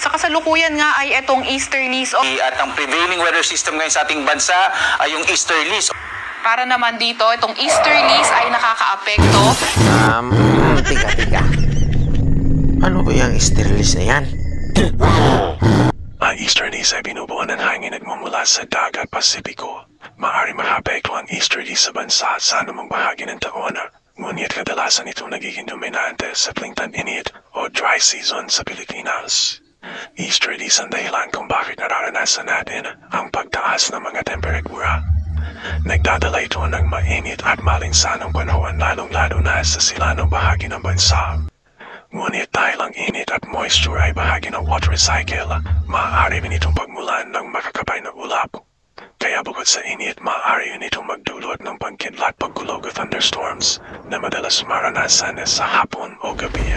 Sa kasalukuyan nga ay itong easterlies At ang prevailing weather system ngayon sa ating bansa ay yung easterlies. para naman dito, itong easterlies ay nakakaapekto. Tiga. Ano ba yung easterlies na yan? Ang easterlies ay binubuo ng hangin nagmumula sa dagat Pasipiko. Maaari makapekto ang easterlies sa bansa sa anumang bahagi ng taon. Ngunit kadalasan ito nagiging dominante sa tuwing tag-init o dry season sa Pilipinas. Easterlies ang dahilan kung bakit nararanasan natin ang pagtaas ng mga temperatura. Nagdadala ito ng mainit at malinsanong panahon lalong-lalo na sa silanong bahagi ng bansa. Ngunit dahil ang init at moisture ay bahagi ng water cycle, maaari rin itong pagmulan ng makakapay na ulap. Kaya bukod sa init, maaari rin itong magdulot ng pagkidlat, pagkulog o thunderstorms na madalas maranasan sa hapon o gabi.